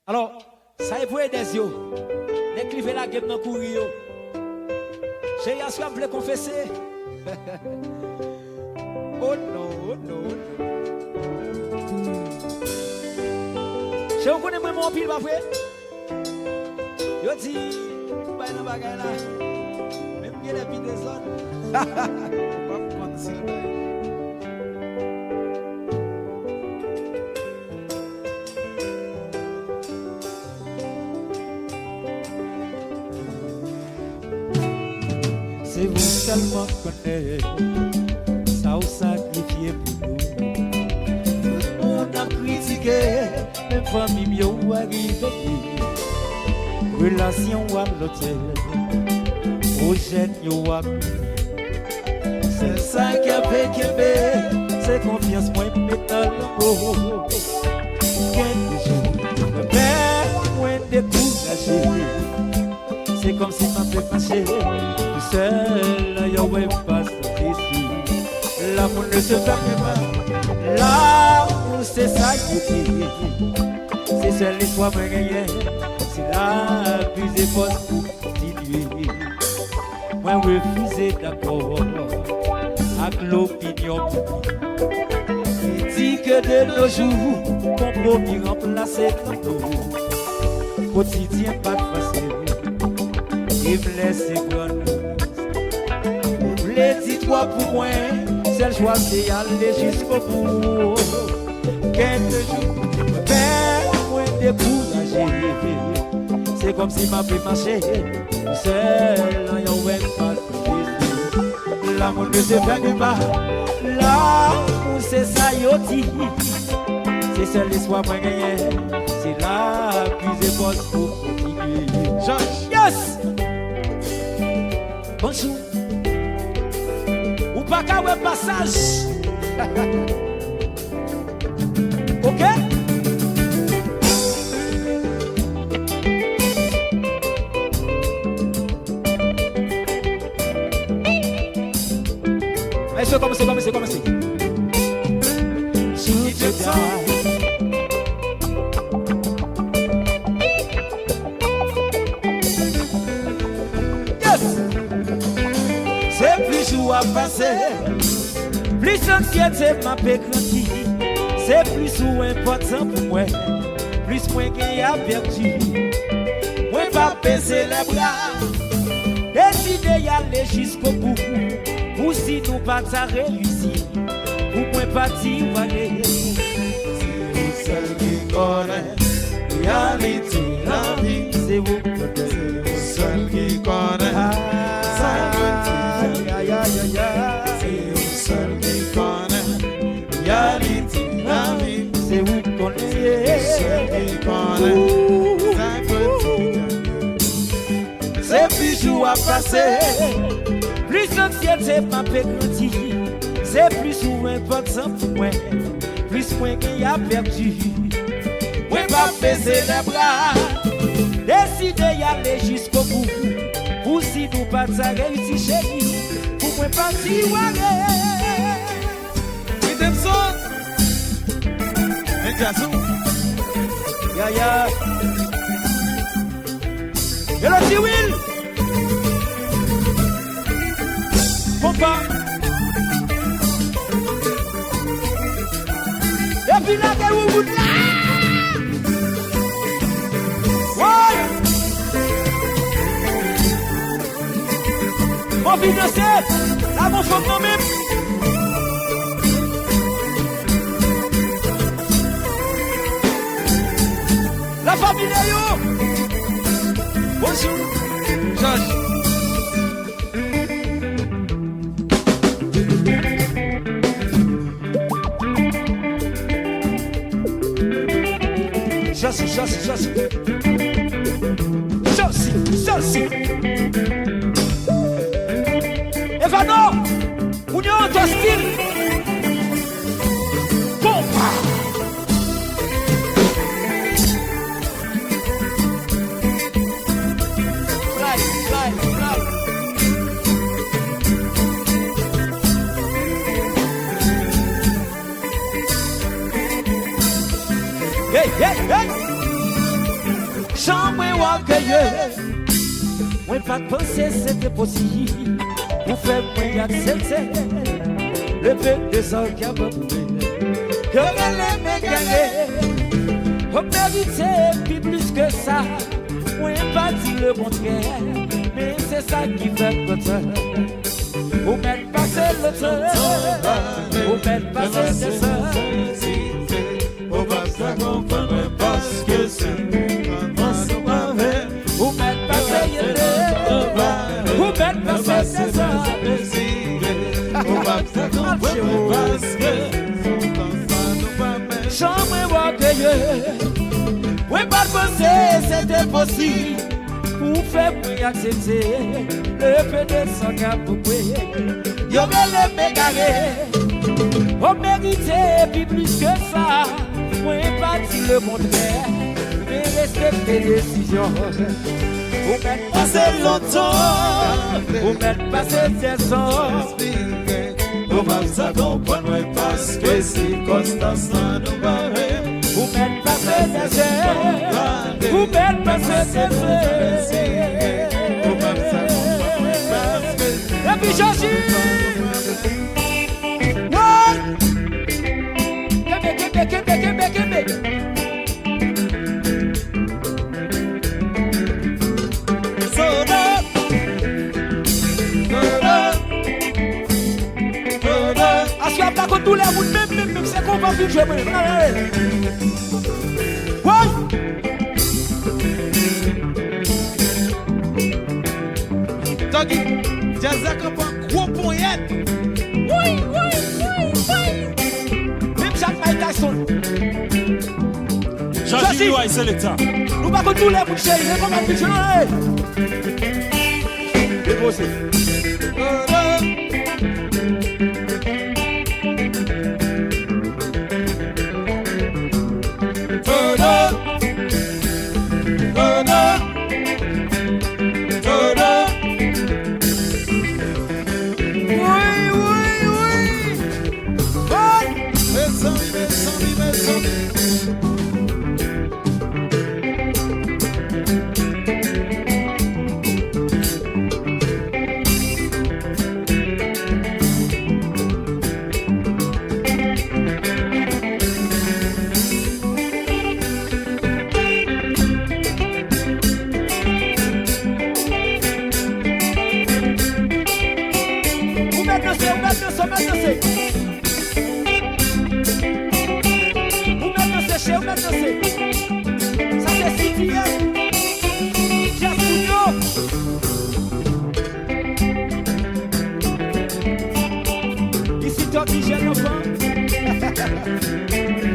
Alors, ça est pour aider yo. Décliver la gueule dans courir. J'ai Yasua voulait confesser. Oh non, oh non. Je vous connais mon pile, pas vrai? Yo dit, bah non bagay là. Même bien les vides des zones. Pas prendre s'il plaît. C'est vous seulement connaissez, ça vous sacrifié pour nous. On a critiqué, même famille mieux ou arrivé. Relation à l'hôtel, projet yo à c'est ça qui a fait qu'aimer, c'est confiance moi métal oh. Quelques jours, le père moins découragé. C'est comme si ma fait marcher tout seul, y'a ouais pas ici. L'amour ne se ferme pas, l'amour c'est ça qui dit. C'est seul l'espoir me gagner, c'est la plus efforts pour continuer. Moi refuser d'accord avec l'opinion qui dit que de nos jours, compromis remplacer l'amour. Quotidien pas facile. Et me laisser prendre. Les dis-toi pour moi, c'est le choix c'est aller jusqu'au bout. Quelques jours, mais moins découragé. C'est comme si ma vie marchait. Seul, en y'en ouais pas de l'amour ne se fait pas. L'amour c'est ça yo dit. C'est seul l'espoir pour gagner. C'est là plus efforts pour continuer. Yes! Bonjour. Ou pas qu'à un passage. Ok? Allez, c'est commencé. C'est plus jour à passer, plus anxiété m'a pécranti. C'est plus ou important pour moi, plus moi qui a perdu. Moi pas baisser les bras, décider d'y aller jusqu'au bout. Pour si nous pas ça réussi, pour moi partir ou aller. C'est vous seul qui connaît, réalité la vie. C'est vous seul qui connaît. C'est vous seul qui connaît, réalité la vie. C'est vous qui connaissez, seul qui connaît. C'est plus jour à passer, plus anxiété m'a pécranti. C'est plus souvent important pour moi, plus moi qui a perdu. Moi pas baisser les bras, décider d'y aller jusqu'au bout. Pour si nous pas ça réussi chérie. Moi parti ouare with them song and Jazou ya hello T-Will Pompa et puis là que vous là mon financier, là mon femme non même. La famille yo. Bonjour, Georges. Chassis. Evano, union toi style. Pompa. Fly. Hey. orgueilleux. Moi pas pensé c'était possible. Pour faire moi accepter le peuple des gens qui a prouvé que les méganes ont mérité plus que ça. Moi pas dit le contraire, mais c'est ça qui fait le temps. Vous mettez passer le temps, vous mettez passer le temps. On va se comprendre parce que c'est vous mettez passer le temps, vous mettez passer le temps. on va se comprendre parce que chambre orgueilleux. Oui, pas penser c'était possible. Pour faire pour accepter le peu de sang qu'a pour payer. Yo les mégarés, on mérite puis plus que ça. Moi pas dire le contraire, mais respecter les décisions. Vous mettez passer longtemps, vous mettez passer des ans. on va se comprendre parce que c'est Constance nous va. Vous mettez passer des heures, vous mettez passer des heures. Et puis Joshi, Kébé. Soda. As-tu pas contre tous les routes, même c'est qu'on va vivre jouer. Doggy, Jazak a pas gros poignette. Oui. Même Jacques Mike Tyson. Joshi, ouais, c'est l'état. Nous pas contre tous les routes, chérie, c'est qu'on va vivre jouer. Déposé.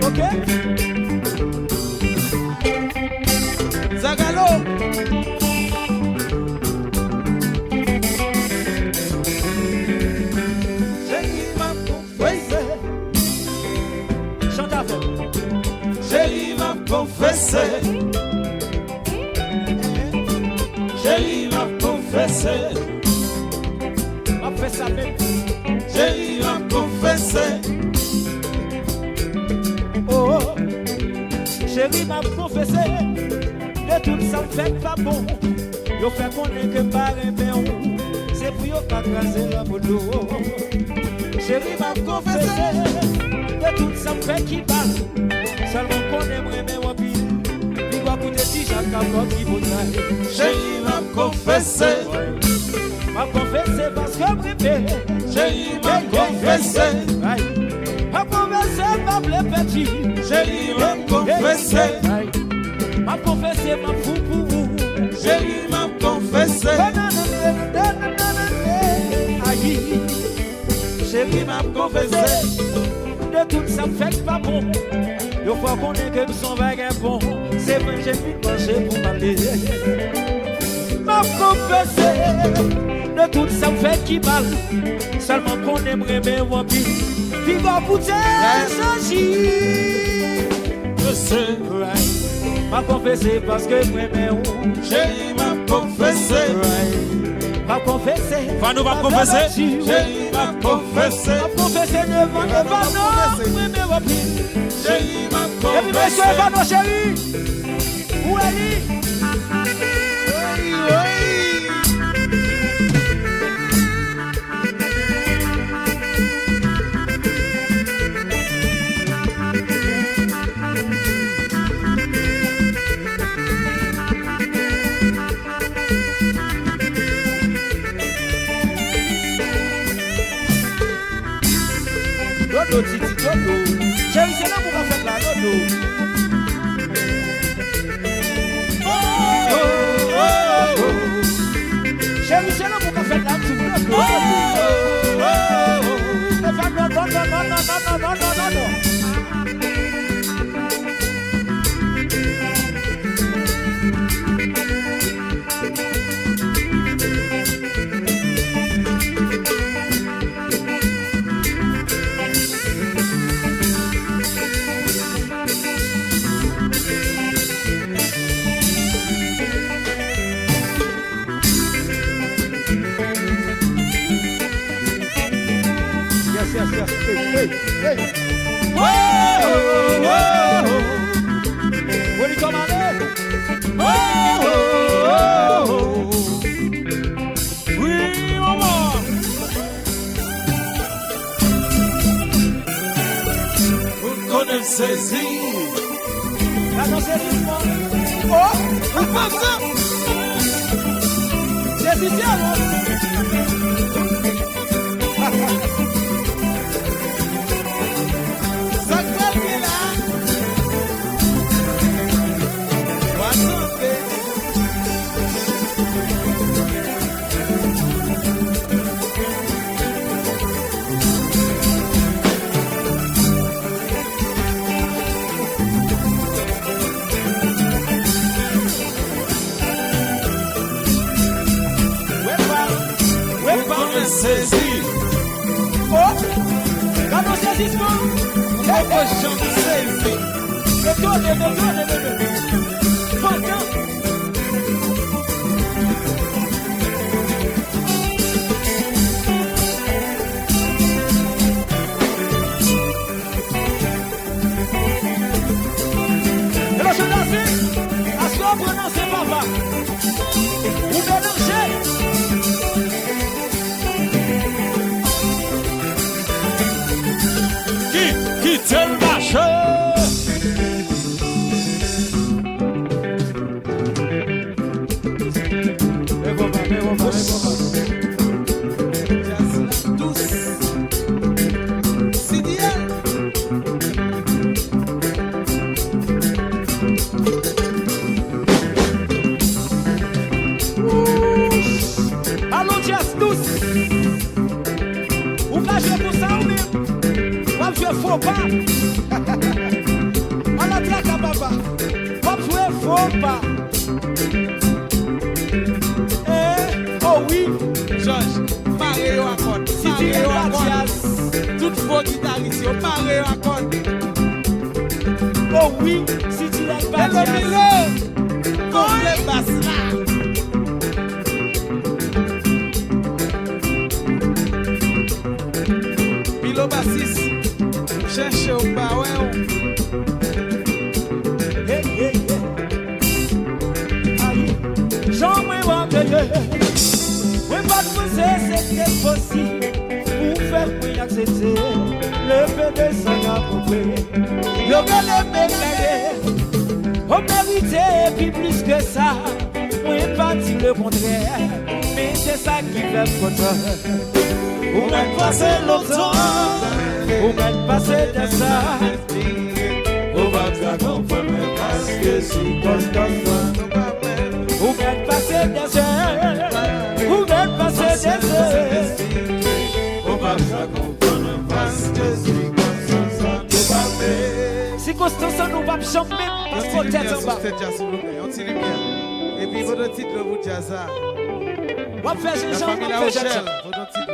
Ok? Zagalo. Chante avec. Chérie m'a confessé. Chérie m'a confessé. On fait ça même. Chérie m'a confessé. Oh, chérie m'a confessé. De tout ça me fait pas bon. Yo fait connaître que par un béon. C'est pour yo pas craser la moto. Chérie m'a confessé. De tout ça me fait qui parle. Seulement qu'on aimerait bien wapi. Il va coûter si chaque capote qui vous traîne. Chérie m'a confessé. M'a confessé parce que bébé. Chérie m'a confessé. M'a confessé ma blé petit. Chérie m'a confessé. M'a confessé ma foupou. Chérie m'a confessé. Aïe. Chérie m'a confessé. De tout ça me fait pas bon. Yo fois qu'on est que son vagabond. C'est vrai j'ai pu manger pour parler. M'a confessé. De tout ça me fait qui mal. Seulement qu'on aimerait bien voir pire. Viva Pouté, Je sais. m'a confessé parce que vraiment. Chérie m'a confessé. M'a confessé. Vanou va confesser. Chérie m'a confessé. M'a confessé devant le Vano. Chérie m'a Et puis monsieur confessé. Vano chéri. Où est-il? dodo, titi dodo. Chérie, c'est là pour qu'on fait la dodo. Chérie, c'est là pour qu'on fait la dodo. Non. Hey. Whoa. When you come on in. Whoa. Oui, maman. Vous connaissez si. La non-saisissement. Oh, vous faites ça. C'est ici alors. Saisi. Oh, quand on saisissement, on peut chanter saisi. Retournez. Et là, je danse. À ce qu'on prononce, papa. Vous mélangez. Qui tient le marché? Allons, jazz tous. Ou pas jouer pour ça ou bien? Ou jouer faux pas? On la traque à papa. Ou jouer faux pas? Oh oui. Georges, maré au accord. Si tu es pas jazz. Tout faux guitariste, maré au accord. Oh oui, si tu n'es pas Le jazz. milieu, complet basse là. Milo bassis, cherche au bas, ouais. Hey. Aïe, j'en payer. Oui, pas de pousser, c'était possible. Pour faire pour y accéder. Le bébé s'en a coupé. Le bébé m'éclairer. On méritait, puis plus que ça. Oui, pas dit le contraire. Mais c'est ça qui fait votre. Ou même passer longtemps. Ou même passer de ça. On va te comprendre parce que si constance. Ou même passer des heures. Ou même passer des heures. On va te comprendre parce que si constance nous va faire. Si Constance nous va chamber, parce qu'on tête en bas. Et puis, votre titre, vous dites ça. On va faire La Jean-Jean, famille on La va faire Rochelle, Jean-Jean. votre titre,